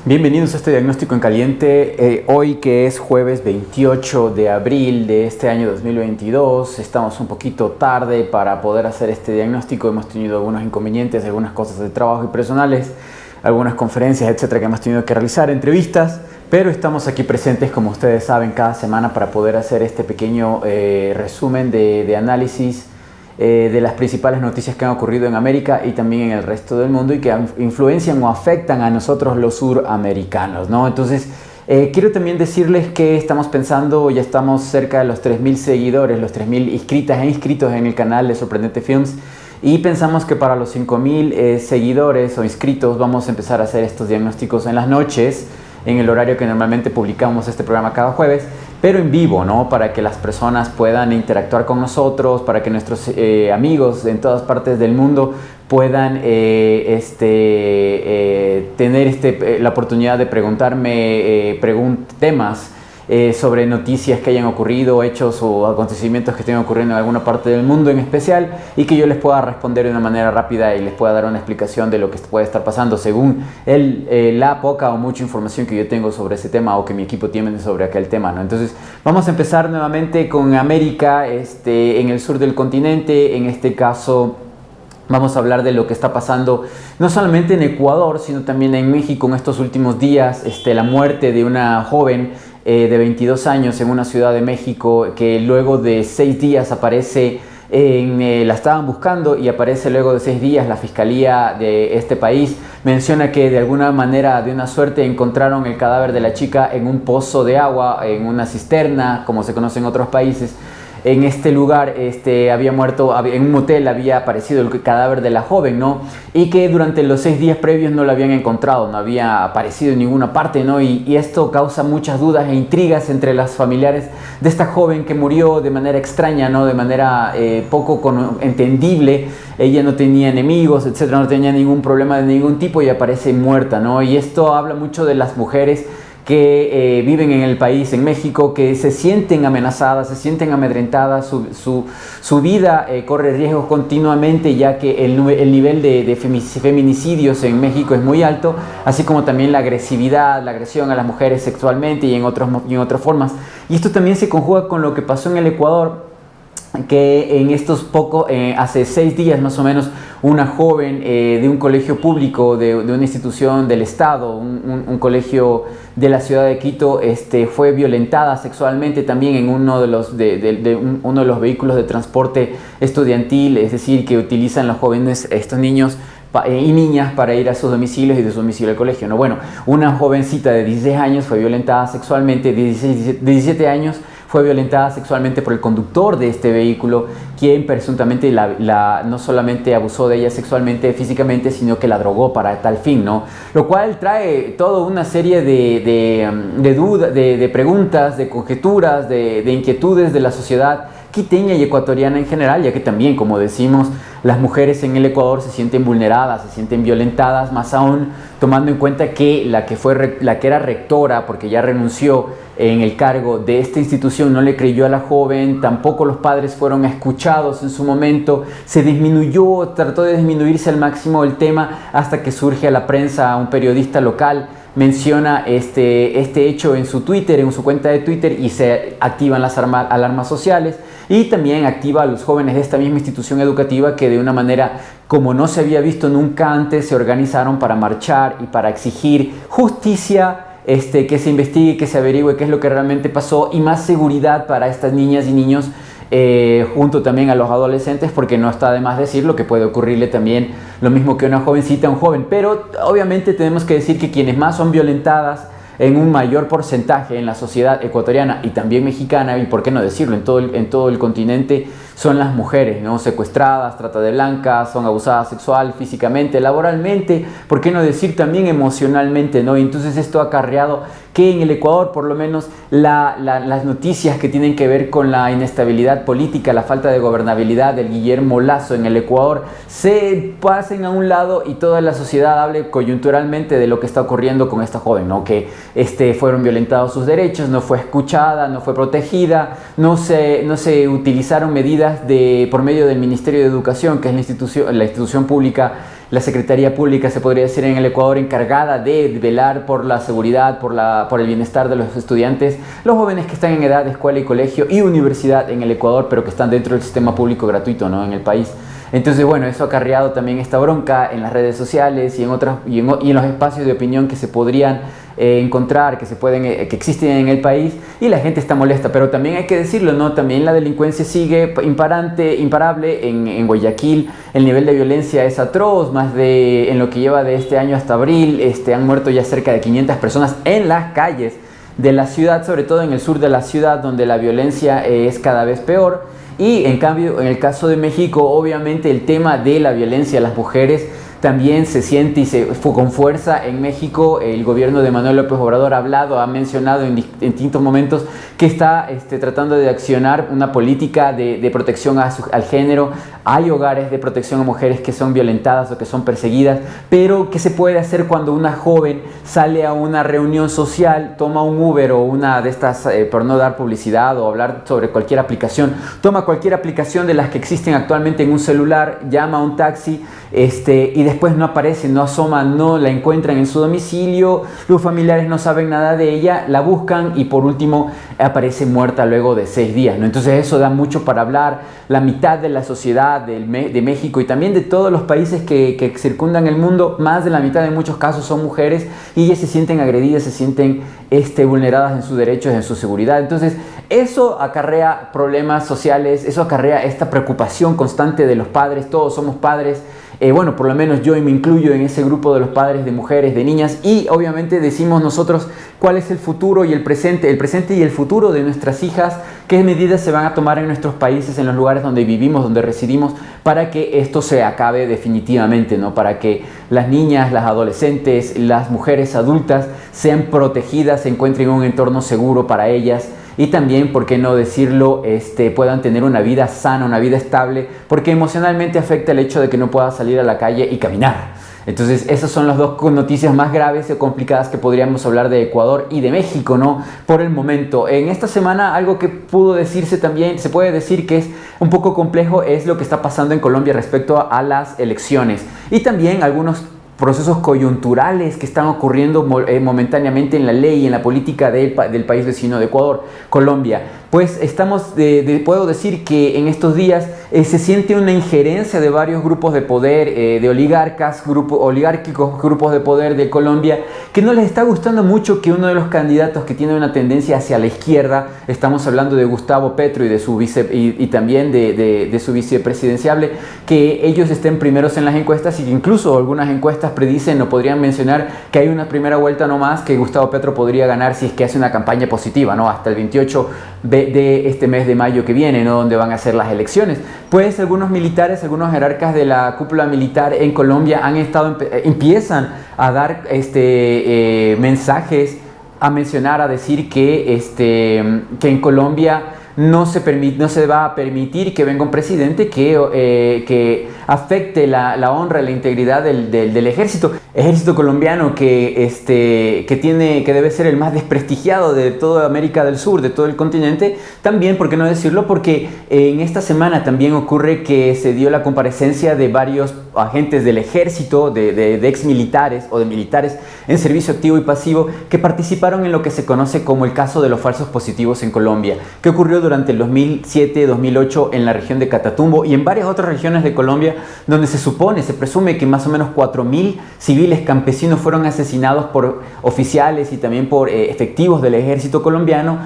Bienvenidos a este diagnóstico en caliente. Hoy que es jueves 28 de abril de este año 2022, estamos un poquito tarde para poder hacer este diagnóstico. Hemos tenido algunos inconvenientes, algunas cosas de trabajo y personales, algunas conferencias, etcétera, que hemos tenido que realizar, entrevistas, pero estamos aquí presentes, como ustedes saben, cada semana para poder hacer este pequeño resumen de análisis de las principales noticias que han ocurrido en América y también en el resto del mundo y que influencian o afectan a nosotros los suramericanos, ¿no? Entonces, quiero también decirles que estamos pensando, ya estamos cerca de los 3.000 seguidores, los 3.000 inscritas e inscritos en el canal de Sorprendente Films, y pensamos que para los 5.000 seguidores o inscritos vamos a empezar a hacer estos diagnósticos en las noches, en el horario que normalmente publicamos este programa cada jueves, pero en vivo, ¿no? Para que las personas puedan interactuar con nosotros, para que nuestros amigos en todas partes del mundo puedan tener la oportunidad de preguntarme temas sobre noticias que hayan ocurrido, hechos o acontecimientos que estén ocurriendo en alguna parte del mundo en especial, y que yo les pueda responder de una manera rápida y les pueda dar una explicación de lo que puede estar pasando según la poca o mucha información que yo tengo sobre ese tema o que mi equipo tiene sobre aquel tema, ¿no? Entonces vamos a empezar nuevamente con América, en el sur del continente. En este caso vamos a hablar de lo que está pasando no solamente en Ecuador, sino también en México en estos últimos días. La muerte de una joven de 22 años en una ciudad de México, que luego de 6 días aparece, la estaban buscando y aparece luego de 6 días. La fiscalía de este país menciona que de alguna manera, de una suerte, encontraron el cadáver de la chica en un pozo de agua, en una cisterna, como se conoce en otros países. En este lugar había muerto, en un motel había aparecido el cadáver de la joven, ¿no? Y que durante los 6 días previos no la habían encontrado, no había aparecido en ninguna parte, ¿no? Y esto causa muchas dudas e intrigas entre los familiares de esta joven que murió de manera extraña, ¿no? De manera poco entendible. Ella no tenía enemigos, etcétera, no tenía ningún problema de ningún tipo y aparece muerta, ¿no? Y esto habla mucho de las mujeres que viven en el país, en México, que se sienten amenazadas, se sienten amedrentadas, su vida corre riesgos continuamente, ya que el nivel de feminicidios en México es muy alto, así como también la agresividad, la agresión a las mujeres sexualmente y en otras formas. Y esto también se conjuga con lo que pasó en el Ecuador, que hace 6 días más o menos, una joven de un colegio público, de una institución del Estado, un colegio de la ciudad de Quito, fue violentada sexualmente también en uno de los vehículos de transporte estudiantil, es decir, que utilizan los jóvenes, estos niños y niñas, para ir a sus domicilios y de su domicilio al colegio, ¿no? Bueno, una jovencita de 16 años fue violentada sexualmente, 17 años fue violentada sexualmente por el conductor de este vehículo, quien presuntamente no solamente abusó de ella sexualmente, físicamente, sino que la drogó para tal fin, ¿no? Lo cual trae toda una serie de dudas, de preguntas, de conjeturas, de inquietudes de la sociedad quiteña y ecuatoriana en general, ya que también, como decimos, las mujeres en el Ecuador se sienten vulneradas, se sienten violentadas, más aún tomando en cuenta que la que era rectora, porque ya renunció en el cargo de esta institución, no le creyó a la joven, tampoco los padres fueron escuchados en su momento, trató de disminuirse al máximo el tema hasta que surge a la prensa, un periodista local menciona este hecho en su Twitter, en su cuenta de Twitter, y se activan las alarmas sociales, y también activa a los jóvenes de esta misma institución educativa que de una manera como no se había visto nunca antes se organizaron para marchar y para exigir justicia, que se investigue, que se averigüe qué es lo que realmente pasó, y más seguridad para estas niñas y niños, junto también a los adolescentes, porque no está de más decirlo que puede ocurrirle también lo mismo que una jovencita, un joven. Pero obviamente tenemos que decir que quienes más son violentadas en un mayor porcentaje en la sociedad ecuatoriana y también mexicana, y por qué no decirlo, en todo el continente, son las mujeres, ¿no? Secuestradas, trata de blancas, son abusadas sexual, físicamente, laboralmente, por qué no decir también emocionalmente, ¿no? Y entonces esto ha acarreado que en el Ecuador, por lo menos, las noticias que tienen que ver con la inestabilidad política, la falta de gobernabilidad del Guillermo Lazo en el Ecuador, se pasen a un lado y toda la sociedad hable coyunturalmente de lo que está ocurriendo con esta joven, ¿no? Que fueron violentados sus derechos, no fue escuchada, no fue protegida, no se utilizaron medidas por medio del Ministerio de Educación, que es la institución pública la Secretaría Pública, se podría decir, en el Ecuador, encargada de velar por la seguridad, por el bienestar de los estudiantes, los jóvenes que están en edad de escuela y colegio y universidad en el Ecuador, pero que están dentro del sistema público gratuito, ¿no?, en el país. Entonces, bueno, eso ha acarreado también esta bronca en las redes sociales y en los espacios de opinión que se podrían encontrar, que existen en el país, y la gente está molesta. Pero también hay que decirlo, ¿no? También la delincuencia sigue imparable en Guayaquil. El nivel de violencia es atroz. En lo que lleva de este año hasta abril, han muerto ya cerca de 500 personas en las calles de la ciudad, sobre todo en el sur de la ciudad, donde la violencia es cada vez peor. Y en cambio, en el caso de México, obviamente el tema de la violencia a las mujeres también se siente y se fue con fuerza en México. El gobierno de Manuel López Obrador ha mencionado en distintos momentos que está tratando de accionar una política de protección al género. Hay hogares de protección a mujeres que son violentadas o que son perseguidas, pero ¿qué se puede hacer cuando una joven sale a una reunión social, toma un Uber o una de estas, por no dar publicidad o hablar sobre cualquier aplicación, toma cualquier aplicación de las que existen actualmente en un celular, llama a un taxi, y después no aparece, no asoma, no la encuentran en su domicilio, los familiares no saben nada de ella, la buscan y por último aparece muerta luego de 6 días, ¿no? Entonces eso da mucho para hablar. La mitad de la sociedad de México y también de todos los países que circundan el mundo, más de la mitad en muchos casos son mujeres, y ellas se sienten agredidas, se sienten vulneradas en sus derechos, en su seguridad. Entonces eso acarrea problemas sociales, eso acarrea esta preocupación constante de los padres. Todos somos padres. Bueno, por lo menos yo me incluyo en ese grupo de los padres de mujeres, de niñas, y obviamente decimos nosotros cuál es el futuro y el presente y el futuro de nuestras hijas, qué medidas se van a tomar en nuestros países, en los lugares donde vivimos, donde residimos, para que esto se acabe definitivamente, ¿no? Para que las niñas, las adolescentes, las mujeres adultas sean protegidas, se encuentren en un entorno seguro para ellas. Y también, ¿por qué no decirlo?, puedan tener una vida sana, una vida estable, porque emocionalmente afecta el hecho de que no pueda salir a la calle y caminar. Entonces, esas son las dos noticias más graves y complicadas que podríamos hablar de Ecuador y de México, ¿no?, por el momento. En esta semana, algo que pudo decirse también, se puede decir que es un poco complejo, es lo que está pasando en Colombia respecto a las elecciones. Y también algunos procesos coyunturales que están ocurriendo momentáneamente en la ley y en la política del país vecino de Ecuador, Colombia. Pues puedo decir que en estos días se siente una injerencia de varios grupos de poder, de oligárquicos grupos de poder de Colombia, que no les está gustando mucho que uno de los candidatos que tiene una tendencia hacia la izquierda, estamos hablando de Gustavo Petro y de su y también de su vicepresidenciable, que ellos estén primeros en las encuestas, y que incluso algunas encuestas predicen o podrían mencionar que hay una primera vuelta nomás, que Gustavo Petro podría ganar si es que hace una campaña positiva, ¿no?, hasta el 28 de este mes de mayo que viene, ¿no?, donde van a ser las elecciones. Pues algunos militares, algunos jerarcas de la cúpula militar en Colombia empiezan a dar mensajes, a mencionar, a decir que en Colombia no se va a permitir que venga un presidente que afecte la honra y la integridad del ejército colombiano, que debe ser el más desprestigiado de toda América del Sur, de todo el continente. También, ¿por qué no decirlo?, porque en esta semana también ocurre que se dio la comparecencia de varios agentes del ejército, de ex militares o de militares en servicio activo y pasivo, que participaron en lo que se conoce como el caso de los falsos positivos en Colombia, que ocurrió durante el 2007-2008 en la región de Catatumbo y en varias otras regiones de Colombia, donde se presume que más o menos 4.000 civiles campesinos fueron asesinados por oficiales y también por efectivos del ejército colombiano,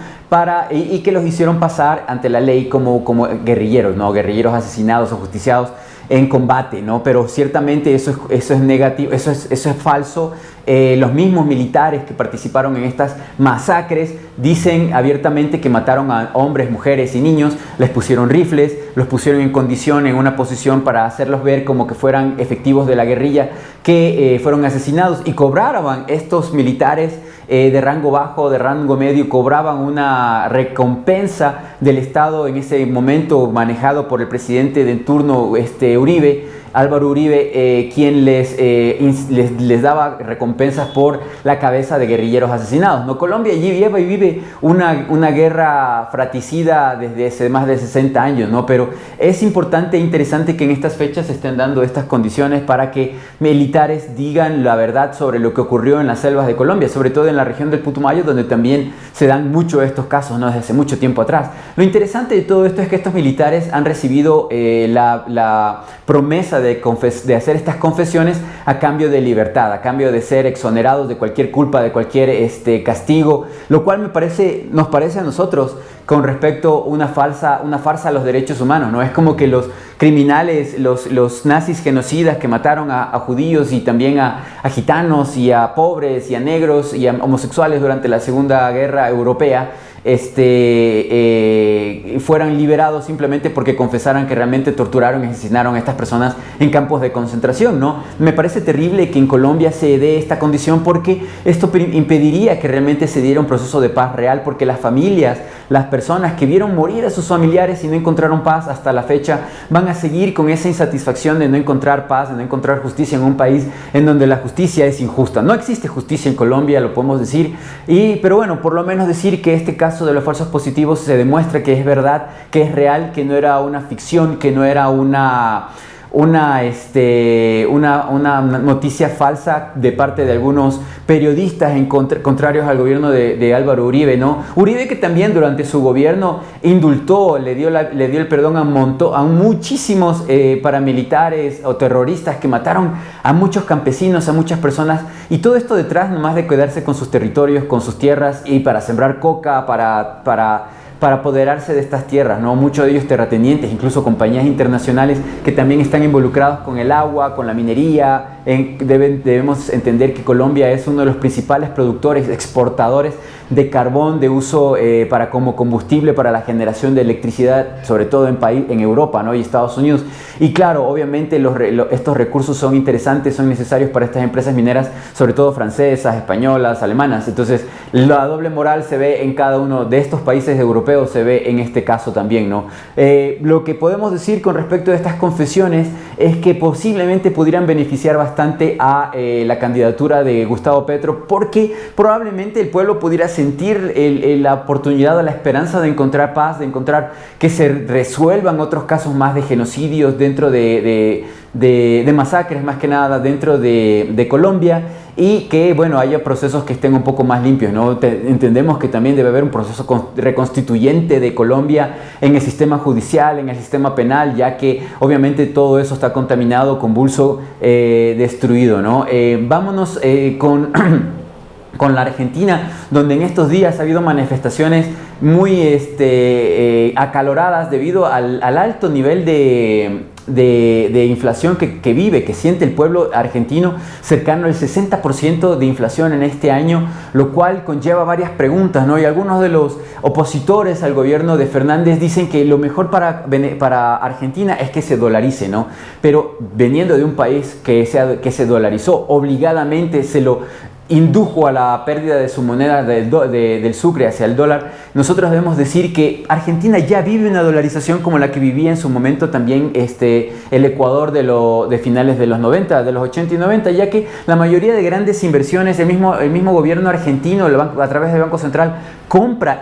y que los hicieron pasar ante la ley como guerrilleros, ¿no?, guerrilleros asesinados o justiciados en combate, ¿no? Pero ciertamente eso es negativo, eso es falso. Los mismos militares que participaron en estas masacres dicen abiertamente que mataron a hombres, mujeres y niños, les pusieron rifles, los pusieron en una posición para hacerlos ver como que fueran efectivos de la guerrilla que fueron asesinados, y cobraban estos militares de rango bajo, de rango medio, cobraban una recompensa del Estado en ese momento manejado por el presidente de turno, Uribe, Álvaro Uribe, quien les daba recompensas por la cabeza de guerrilleros asesinados, ¿no? Colombia allí vive una guerra fratricida desde hace más de 60 años, ¿no? Pero es importante e interesante que en estas fechas se estén dando estas condiciones para que militares digan la verdad sobre lo que ocurrió en las selvas de Colombia, sobre todo en la región del Putumayo, donde también se dan mucho estos casos, ¿no? Desde hace mucho tiempo atrás. Lo interesante de todo esto es que estos militares han recibido la promesa de hacer estas confesiones a cambio de libertad, a cambio de ser exonerados de cualquier culpa, de cualquier castigo, lo cual nos parece a nosotros con respecto a una farsa a los derechos humanos, ¿no? Es como que los criminales, los nazis genocidas que mataron a judíos y también a gitanos y a pobres y a negros y a homosexuales durante la Segunda Guerra Europea, fueran liberados simplemente porque confesaran que realmente torturaron y asesinaron a estas personas en campos de concentración, ¿no? Me parece terrible que en Colombia se dé esta condición, porque esto impediría que realmente se diera un proceso de paz real, porque las familias, las personas que vieron morir a sus familiares y no encontraron paz hasta la fecha, van a seguir con esa insatisfacción de no encontrar paz, de no encontrar justicia en un país en donde la justicia es injusta. No existe justicia en Colombia, lo podemos decir, pero bueno, por lo menos decir que este caso de los falsos positivos se demuestra que es verdad, que es real, que no era una ficción, que no era una noticia falsa de parte de algunos periodistas contrarios al gobierno de Álvaro Uribe, ¿no? Uribe, que también durante su gobierno indultó, le dio el perdón a muchísimos paramilitares o terroristas que mataron a muchos campesinos, a muchas personas, y todo esto detrás nomás de quedarse con sus territorios, con sus tierras, y para sembrar coca, para apoderarse de estas tierras, ¿no? Muchos de ellos terratenientes, incluso compañías internacionales que también están involucrados con el agua, con la minería. Debemos entender que Colombia es uno de los principales productores, exportadores de carbón de uso como combustible para la generación de electricidad, sobre todo en Europa, ¿no? Y Estados Unidos. Y claro, obviamente estos recursos son interesantes, son necesarios para estas empresas mineras, sobre todo francesas, españolas, alemanas. Entonces, la doble moral se ve en cada uno de estos países europeos, se ve en este caso también, ¿no? Lo que podemos decir con respecto a estas confesiones es que posiblemente pudieran beneficiar bastante a la candidatura de Gustavo Petro, porque probablemente el pueblo pudiera sentir la oportunidad o la esperanza de encontrar paz, de encontrar que se resuelvan otros casos más de genocidios dentro de masacres, más que nada dentro de Colombia, y que, bueno, haya procesos que estén un poco más limpios, ¿no? Entendemos que también debe haber un proceso reconstituyente de Colombia en el sistema judicial, en el sistema penal, ya que obviamente todo eso está contaminado, convulso, destruido, ¿no? Vámonos con la Argentina, donde en estos días ha habido manifestaciones muy acaloradas debido al alto nivel de inflación que siente el pueblo argentino, cercano al 60% de inflación en este año, lo cual conlleva varias preguntas, ¿no? Y algunos de los opositores al gobierno de Fernández dicen que lo mejor para Argentina es que se dolarice, ¿no? Pero veniendo de un país que se dolarizó obligadamente, se lo indujo a la pérdida de su moneda del sucre hacia el dólar, nosotros debemos decir que Argentina ya vive una dolarización como la que vivía en su momento también el Ecuador de finales de los 90, de los 80 y 90, ya que la mayoría de grandes inversiones, el mismo gobierno argentino a través del Banco Central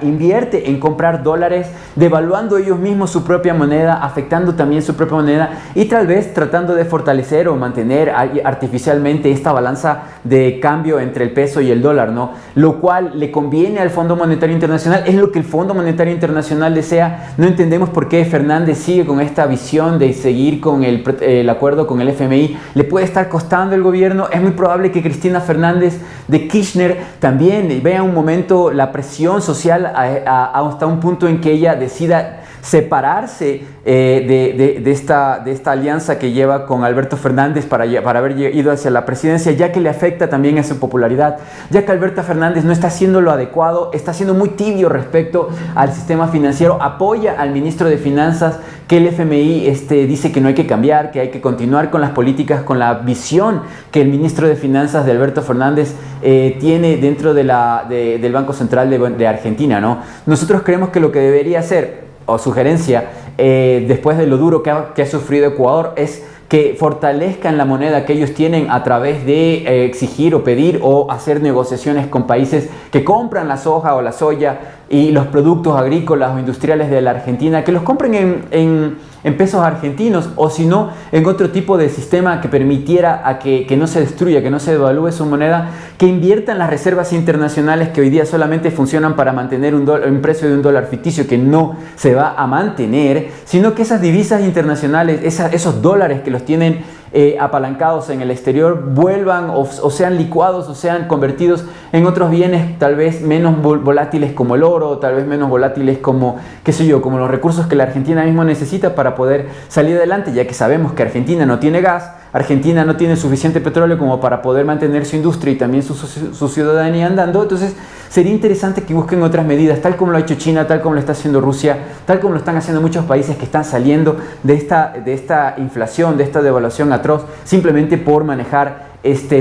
invierte en comprar dólares, devaluando ellos mismos su propia moneda, afectando también su propia moneda y tal vez tratando de fortalecer o mantener artificialmente esta balanza de cambio entre el peso y el dólar, ¿no? Lo cual le conviene al Fondo Monetario Internacional, es lo que el Fondo Monetario Internacional desea. No entendemos por qué Fernández sigue con esta visión de seguir con el acuerdo con el FMI. Le puede estar costando el gobierno. Es muy probable que Cristina Fernández de Kirchner también vea un momento la presión social hasta un punto en que ella decida separarse de esta alianza que lleva con Alberto Fernández para haber ido hacia la presidencia, ya que le afecta también a su popularidad, ya que Alberto Fernández no está haciendo lo adecuado, está siendo muy tibio respecto al sistema financiero, apoya al ministro de Finanzas, que el FMI dice que no hay que cambiar, que hay que continuar con las políticas, con la visión que el ministro de Finanzas de Alberto Fernández tiene dentro del Banco Central de Argentina, ¿no? Nosotros creemos que lo que debería hacer, o sugerencia, después de lo duro que ha sufrido Ecuador, es que fortalezcan la moneda que ellos tienen a través de exigir o pedir o hacer negociaciones con países que compran la soja o la soya y los productos agrícolas o industriales de la Argentina, que los compren en pesos argentinos, o si no, en otro tipo de sistema que permitiera a que no se destruya, que no se devalúe su moneda, que inviertan las reservas internacionales que hoy día solamente funcionan para mantener un precio de un dólar ficticio que no se va a mantener, sino que esas divisas internacionales, esos dólares que los tienen apalancados en el exterior, vuelvan o sean licuados o sean convertidos en otros bienes tal vez menos volátiles como el oro, tal vez menos volátiles como, qué sé yo, como los recursos que la Argentina mismo necesita para poder salir adelante, ya que sabemos que Argentina no tiene gas, Argentina no tiene suficiente petróleo como para poder mantener su industria y también su ciudadanía andando. Entonces sería interesante que busquen otras medidas, tal como lo ha hecho China, tal como lo está haciendo Rusia, tal como lo están haciendo muchos países que están saliendo de esta inflación, de esta devaluación atroz, simplemente por manejar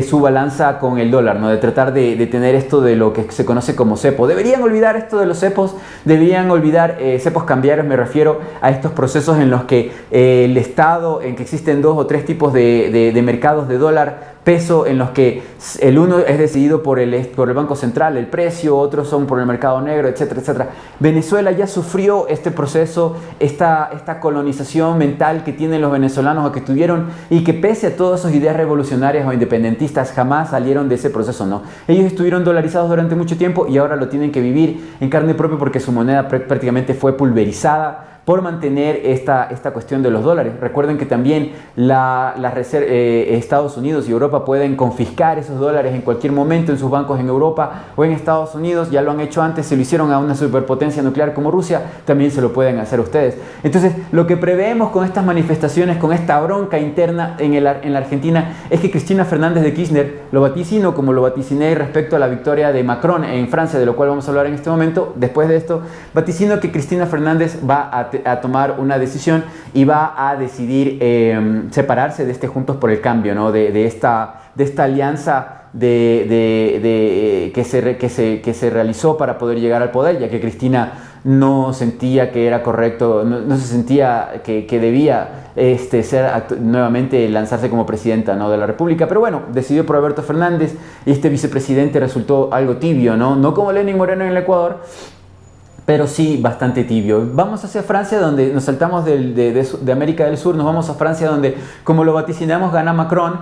su balanza con el dólar, ¿no? De tratar de tener esto de lo que se conoce como cepo. Deberían olvidar esto de los cepos, deberían olvidar cepos cambiarios, me refiero a estos procesos en los que el Estado, en que existen 2 o 3 tipos de mercados de dólar peso, en los que el uno es decidido por el Banco Central, el precio, otros son por el mercado negro, etcétera, etcétera. Venezuela ya sufrió este proceso, esta colonización mental que tienen los venezolanos o que tuvieron, y que pese a todas sus ideas revolucionarias o independentistas jamás salieron de ese proceso, ¿no? Ellos estuvieron dolarizados durante mucho tiempo y ahora lo tienen que vivir en carne propia porque su moneda prácticamente fue pulverizada por mantener esta cuestión de los dólares. Recuerden que también Estados Unidos y Europa pueden confiscar esos dólares en cualquier momento en sus bancos en Europa o en Estados Unidos. Ya lo han hecho antes, se lo hicieron a una superpotencia nuclear como Rusia, también se lo pueden hacer ustedes. Entonces, lo que preveemos con estas manifestaciones, con esta bronca interna en la Argentina, es que Cristina Fernández de Kirchner, lo vaticino como lo vaticiné respecto a la victoria de Macron en Francia, de lo cual vamos a hablar en este momento. Después de esto, vaticino que Cristina Fernández va a tomar una decisión y va a decidir separarse de este Juntos por el Cambio, ¿no? de esta alianza que se realizó para poder llegar al poder, ya que Cristina no sentía que era correcto, no se sentía que debía nuevamente lanzarse como presidenta, ¿no? de la República. Pero bueno, decidió por Alberto Fernández y este vicepresidente resultó algo tibio, no como Lenín Moreno en el Ecuador, pero sí bastante tibio. Vamos hacia Francia, donde nos saltamos de América del Sur, nos vamos a Francia, donde, como lo vaticinamos, gana Macron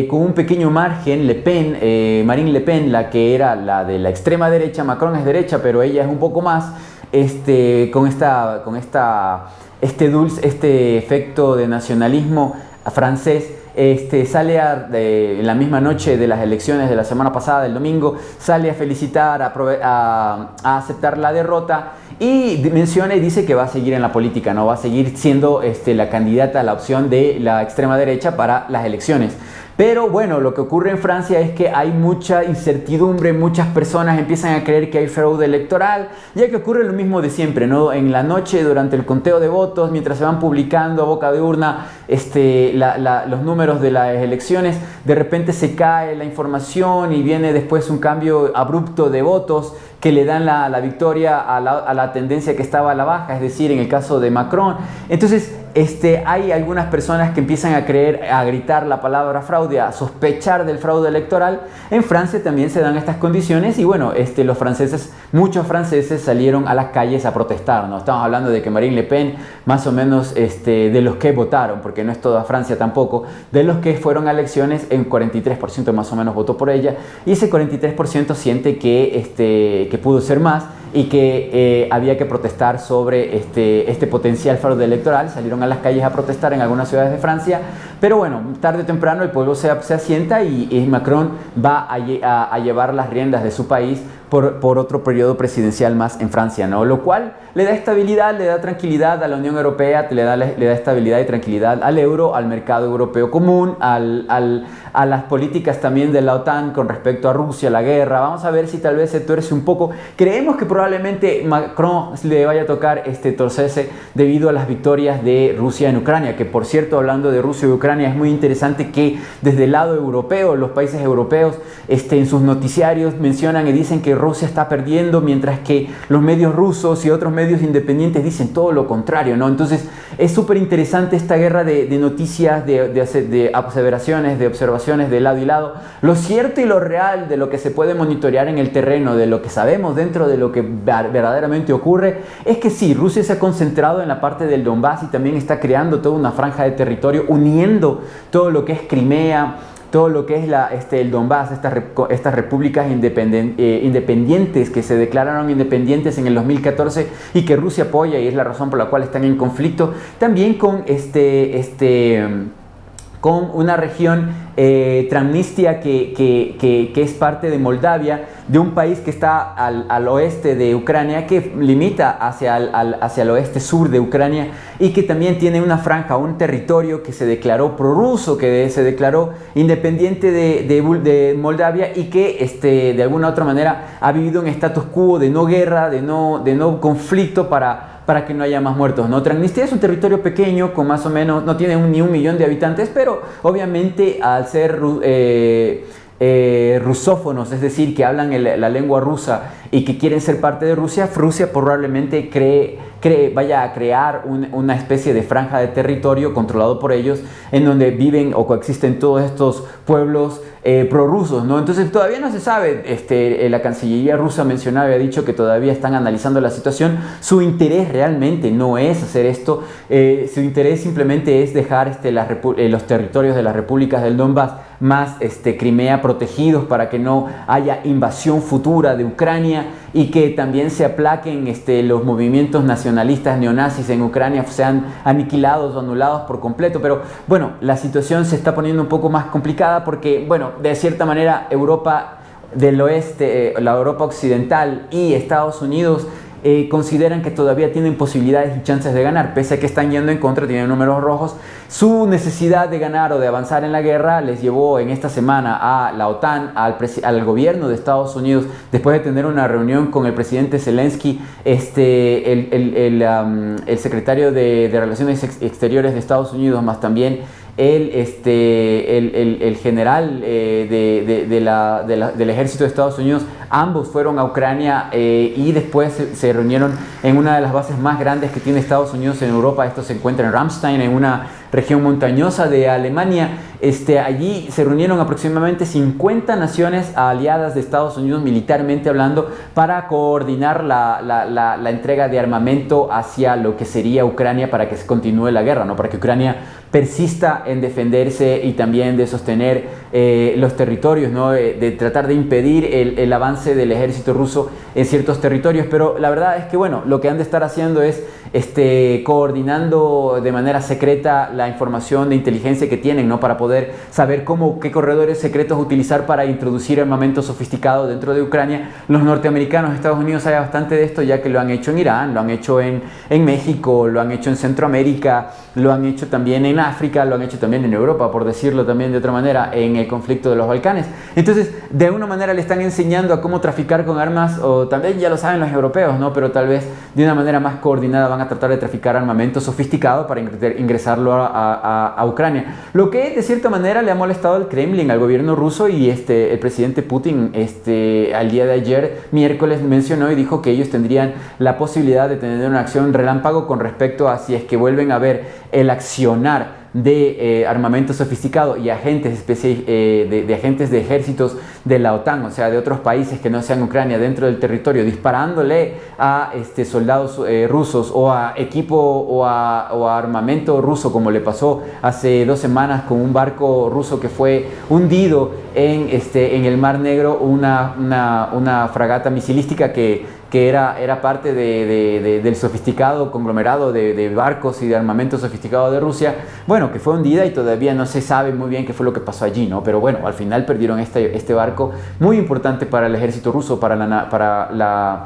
con un pequeño margen. Marine Le Pen, la que era la de la extrema derecha, Macron es derecha, pero ella es un poco más, con este efecto de nacionalismo francés. Sale en la misma noche de las elecciones de la semana pasada, el domingo, sale a felicitar, a aceptar la derrota y menciona y dice que va a seguir en la política, no va a seguir siendo la candidata a la opción de la extrema derecha para las elecciones. Pero bueno, lo que ocurre en Francia es que hay mucha incertidumbre, muchas personas empiezan a creer que hay fraude electoral, ya que ocurre lo mismo de siempre, ¿no? En la noche, durante el conteo de votos, mientras se van publicando a boca de urna los números de las elecciones, de repente se cae la información y viene después un cambio abrupto de votos que le dan la victoria a la tendencia que estaba a la baja, es decir, en el caso de Macron. Entonces, hay algunas personas que empiezan a gritar la palabra fraude, a sospechar del fraude electoral. En Francia también se dan estas condiciones y bueno, muchos franceses salieron a las calles a protestar, ¿no? Estamos hablando de que Marine Le Pen, más o menos de los que votaron, porque no es toda Francia tampoco, de los que fueron a elecciones, en 43% más o menos votó por ella, y ese 43% siente que pudo ser más y que había que protestar sobre este potencial fraude electoral. Salieron a las calles a protestar en algunas ciudades de Francia, pero bueno, tarde o temprano el pueblo se asienta y Macron va a llevar las riendas de su país por otro periodo presidencial más en Francia, ¿no? Lo cual le da estabilidad, le da tranquilidad a la Unión Europea, le da estabilidad y tranquilidad al euro, al mercado europeo común, a a las políticas también de la OTAN con respecto a Rusia, la guerra. Vamos a ver si tal vez se tuerce un poco. Creemos que probablemente Macron le vaya a tocar torcerse debido a las victorias de Rusia en Ucrania, que por cierto, hablando de Rusia y Ucrania, es muy interesante que desde el lado europeo, los países europeos en sus noticiarios mencionan y dicen que Rusia está perdiendo, mientras que los medios rusos y otros medios independientes dicen todo lo contrario, ¿no? Entonces es súper interesante esta guerra de noticias, de aseveraciones, de observaciones de lado y lado. Lo cierto y lo real de lo que se puede monitorear en el terreno, de lo que sabemos dentro de lo que verdaderamente ocurre, es que sí, Rusia se ha concentrado en la parte del Donbass y también está creando toda una franja de territorio, uniendo todo lo que es Crimea, todo lo que es el Donbass, estas repúblicas independientes que se declararon independientes en el 2014 y que Rusia apoya, y es la razón por la cual están en conflicto, también con con una región Transnistria que es parte de Moldavia, de un país que está al oeste de Ucrania, que limita hacia el oeste sur de Ucrania, y que también tiene una franja, un territorio que se declaró prorruso, que se declaró independiente de Moldavia, y que de alguna u otra manera ha vivido un status quo de no guerra, de no conflicto para que no haya más muertos, ¿no? Transnistria es un territorio pequeño, con más o menos, no tiene ni 1 millón de habitantes, pero obviamente al ser rusófonos, es decir, que hablan la lengua rusa y que quieren ser parte de Rusia, Rusia probablemente vaya a crear una especie de franja de territorio controlado por ellos, en donde viven o coexisten todos estos pueblos prorrusos, ¿no? Entonces todavía no se sabe. La Cancillería rusa había dicho que todavía están analizando la situación. Su interés realmente no es hacer esto, su interés simplemente es dejar los territorios de las repúblicas del Donbass más Crimea protegidos para que no haya invasión futura de Ucrania, y que también se aplaquen los movimientos nacionalistas neonazis en Ucrania, sean aniquilados o anulados por completo. Pero bueno, la situación se está poniendo un poco más complicada porque, bueno, de cierta manera Europa del oeste, la Europa occidental y Estados Unidos consideran que todavía tienen posibilidades y chances de ganar, pese a que están yendo en contra, tienen números rojos. Su necesidad de ganar o de avanzar en la guerra les llevó en esta semana a la OTAN, al gobierno de Estados Unidos, después de tener una reunión con el presidente Zelensky, el secretario de Relaciones Exteriores de Estados Unidos, más también el general del ejército de Estados Unidos. Ambos fueron a Ucrania y después se reunieron en una de las bases más grandes que tiene Estados Unidos en Europa. Esto se encuentra en Ramstein, en una región montañosa de Alemania. Allí se reunieron aproximadamente 50 naciones aliadas de Estados Unidos militarmente hablando, para coordinar la entrega de armamento hacia lo que sería Ucrania, para que se continúe la guerra, ¿no? Para que Ucrania persista en defenderse y también de sostener los territorios, ¿no? De tratar de impedir el avance del ejército ruso en ciertos territorios. Pero la verdad es que, bueno, lo que han de estar haciendo es coordinando de manera secreta la información de inteligencia que tienen, ¿no? Para poder saber qué corredores secretos utilizar para introducir armamento sofisticado dentro de Ucrania. Los norteamericanos, Estados Unidos, saben bastante de esto, ya que lo han hecho en Irán, lo han hecho en México, lo han hecho en Centroamérica, lo han hecho también en África, lo han hecho también en Europa, por decirlo también de otra manera, en el conflicto de los Balcanes. Entonces, de alguna manera le están enseñando a cómo traficar con armas, o también ya lo saben los europeos, ¿no? Pero tal vez de una manera más coordinada van a tratar de traficar armamento sofisticado para ingresarlo a Ucrania. Lo que de cierta manera le ha molestado al Kremlin, al gobierno ruso, y el presidente Putin al día de ayer, miércoles, mencionó y dijo que ellos tendrían la posibilidad de tener una acción relámpago con respecto a si es que vuelven a ver el accionar de armamento sofisticado y agentes de agentes de ejércitos de la OTAN, o sea, de otros países que no sean Ucrania, dentro del territorio, disparándole a soldados rusos, o a equipo o a armamento ruso, como le pasó hace 2 semanas con un barco ruso que fue hundido en el Mar Negro, una fragata misilística que era parte del sofisticado conglomerado de barcos y de armamento sofisticado de Rusia, bueno, que fue hundida, y todavía no se sabe muy bien qué fue lo que pasó allí, ¿no? Pero bueno, al final perdieron este barco muy importante para el ejército ruso, para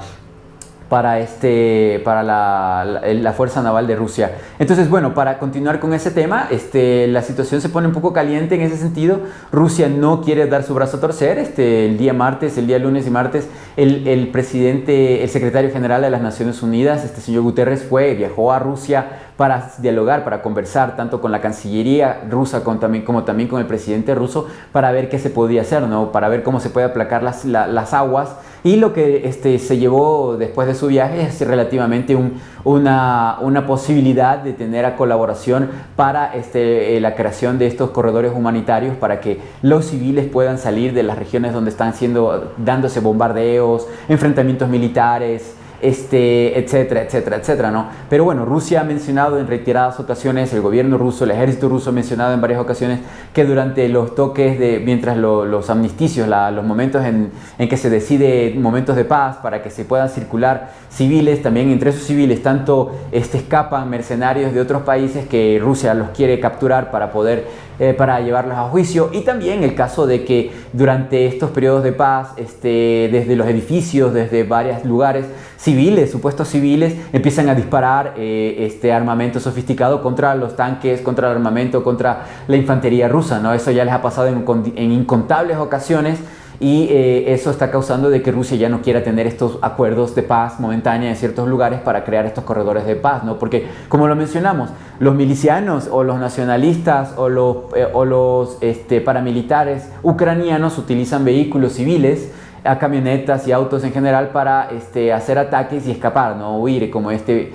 para la Fuerza Naval de Rusia. Entonces, bueno, para continuar con ese tema, la situación se pone un poco caliente en ese sentido. Rusia no quiere dar su brazo a torcer. El día lunes y martes, el secretario general de las Naciones Unidas, señor Guterres, viajó a Rusia para dialogar, para conversar tanto con la Cancillería rusa como también con el presidente ruso, para ver qué se podía hacer, ¿no? Para ver cómo se puede aplacar las aguas. Y lo que se llevó después de su viaje es relativamente una posibilidad de tener a colaboración para la creación de estos corredores humanitarios para que los civiles puedan salir de las regiones donde están dándose bombardeos, enfrentamientos militares, etcétera, etcétera, etcétera, ¿no? Pero bueno, Rusia ha mencionado en reiteradas ocasiones, el gobierno ruso, el ejército ruso ha mencionado en varias ocasiones que durante los toques mientras los amnisticios, los momentos en que se decide momentos de paz para que se puedan circular civiles, también entre esos civiles, tanto escapan mercenarios de otros países que Rusia los quiere capturar para llevarlos a juicio, y también el caso de que durante estos periodos de paz, desde los edificios, desde varios lugares, supuestos civiles, empiezan a disparar armamento sofisticado contra los tanques, contra el armamento, contra la infantería rusa, ¿no? Eso ya les ha pasado en incontables ocasiones. Y eso está causando de que Rusia ya no quiera tener estos acuerdos de paz momentánea en ciertos lugares para crear estos corredores de paz, ¿no? Porque, como lo mencionamos, los milicianos o los nacionalistas o los paramilitares ucranianos utilizan vehículos civiles, a camionetas y autos en general para hacer ataques y escapar, ¿no? Huir, como este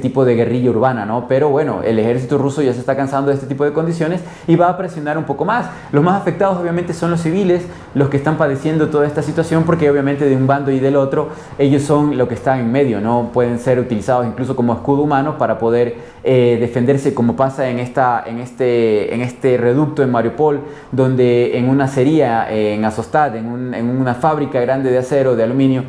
tipo de guerrilla urbana, ¿no? Pero bueno, el ejército ruso ya se está cansando de este tipo de condiciones y va a presionar un poco más. Los más afectados obviamente son los civiles, los que están padeciendo toda esta situación, porque obviamente de un bando y del otro, ellos son lo que están en medio, ¿no? Pueden ser utilizados incluso como escudo humano para poder defenderse, como pasa en este reducto en Mariupol, donde en una acería, en Azovstal, en una fábrica grande de acero, de aluminio,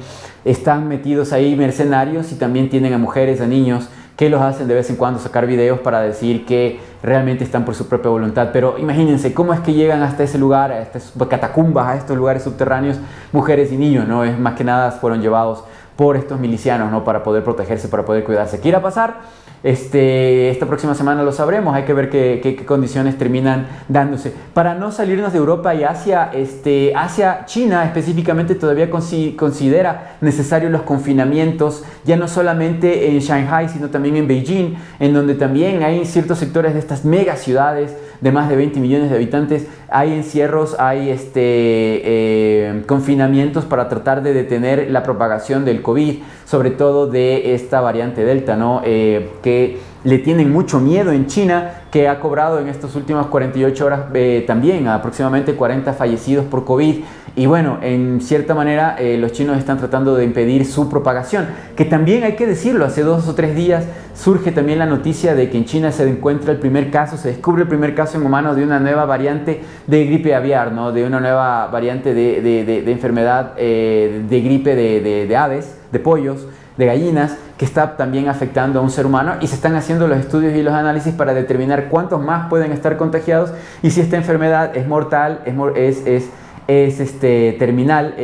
están metidos ahí mercenarios, y también tienen a mujeres, a niños, que los hacen de vez en cuando sacar videos para decir que realmente están por su propia voluntad. Pero imagínense cómo es que llegan hasta ese lugar, a estas catacumbas, a estos lugares subterráneos, mujeres y niños, ¿no? Es más que nada fueron llevados por estos milicianos, ¿no? Para poder protegerse, para poder cuidarse. ¿Qué irá a pasar? Esta próxima semana lo sabremos. Hay que ver qué condiciones terminan dándose. Para no salirnos de Europa y Asia, China específicamente todavía considera necesarios los confinamientos, ya no solamente en Shanghai, sino también en Beijing, en donde también hay ciertos sectores de estas mega ciudades de más de 20 millones de habitantes, hay encierros, hay confinamientos para tratar de detener la propagación del COVID, sobre todo de esta variante Delta, ¿no? Que le tienen mucho miedo en China, que ha cobrado en estas últimas 48 horas también aproximadamente 40 fallecidos por COVID. Y bueno, en cierta manera los chinos están tratando de impedir su propagación, que también hay que decirlo, hace 2 o 3 días surge también la noticia de que en China se descubre el primer caso en humanos de una nueva variante de gripe aviar, ¿no? De una nueva variante de enfermedad de gripe de aves, de pollos, de gallinas, que está también afectando a un ser humano, y se están haciendo los estudios y los análisis para determinar cuántos más pueden estar contagiados y si esta enfermedad es mortal, es terminal,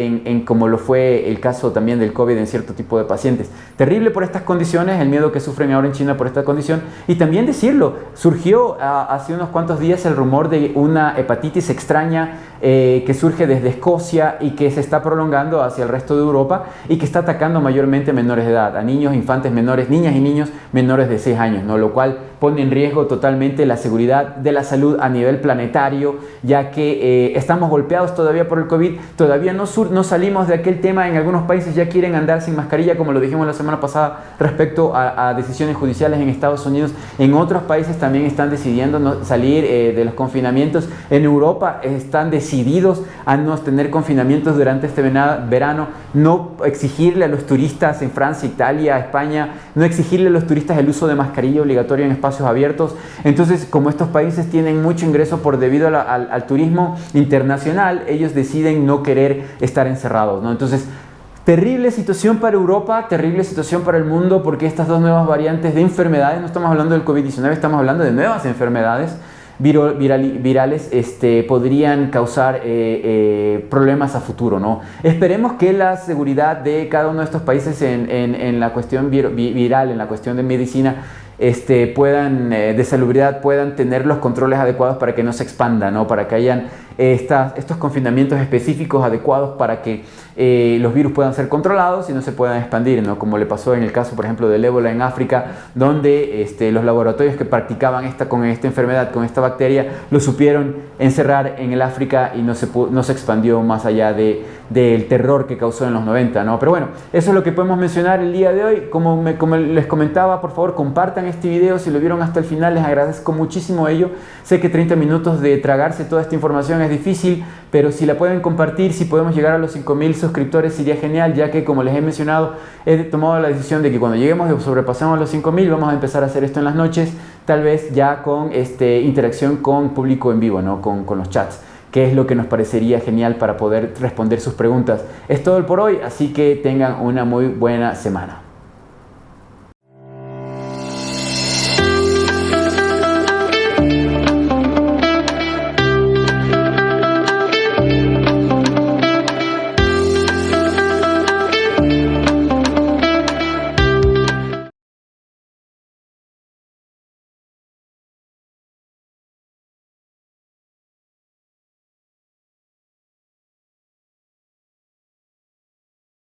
como lo fue el caso también del COVID en cierto tipo de pacientes. Terrible por estas condiciones, el miedo que sufren ahora en China por esta condición. Y también decirlo, surgió hace unos cuantos días el rumor de una hepatitis extraña que surge desde Escocia y que se está prolongando hacia el resto de Europa y que está atacando mayormente a menores de edad, a niños, infantes menores, niñas y niños menores de 6 años, ¿no? Lo cual pone en riesgo totalmente la seguridad de la salud a nivel planetario, ya que estamos golpeados todavía por el COVID, todavía no salimos de aquel tema. En algunos países ya quieren andar sin mascarilla, como lo dijimos la semana pasada respecto a decisiones judiciales en Estados Unidos. En otros países también están decidiendo no salir de los confinamientos. En Europa están decididos a no tener confinamientos durante este verano, no exigirle a los turistas en Francia, Italia, España, no exigirle a los turistas el uso de mascarilla obligatorio en espacios abiertos. Entonces, como estos países tienen mucho ingreso debido al turismo internacional, ellos deciden no querer estar encerrados, ¿no? Entonces, terrible situación para Europa, terrible situación para el mundo, porque estas dos nuevas variantes de enfermedades, no estamos hablando del COVID-19, estamos hablando de nuevas enfermedades, virales podrían causar problemas a futuro, ¿no? Esperemos que la seguridad de cada uno de estos países en la cuestión viral, en la cuestión de medicina, de salubridad, puedan tener los controles adecuados para que no se expanda, ¿no? Para que hayan estos confinamientos específicos adecuados para que los virus puedan ser controlados y no se puedan expandir, ¿no? Como le pasó en el caso, por ejemplo, del ébola en África, donde los laboratorios que practicaban con esta enfermedad, con esta bacteria, lo supieron encerrar en el África y no se expandió más allá del terror que causó en los 90, ¿no? Pero bueno, eso es lo que podemos mencionar el día de hoy. Como les comentaba, por favor, compartan este video. Si lo vieron hasta el final, les agradezco muchísimo ello. Sé que 30 minutos de tragarse toda esta información es difícil, pero si la pueden compartir, si podemos llegar a los 5,000 suscriptores, sería genial, ya que, como les he mencionado, he tomado la decisión de que cuando lleguemos y sobrepasemos los 5,000, vamos a empezar a hacer esto en las noches, tal vez ya con interacción con público en vivo, ¿no? Con los chats, que es lo que nos parecería genial para poder responder sus preguntas. Es todo por hoy, así que tengan una muy buena semana.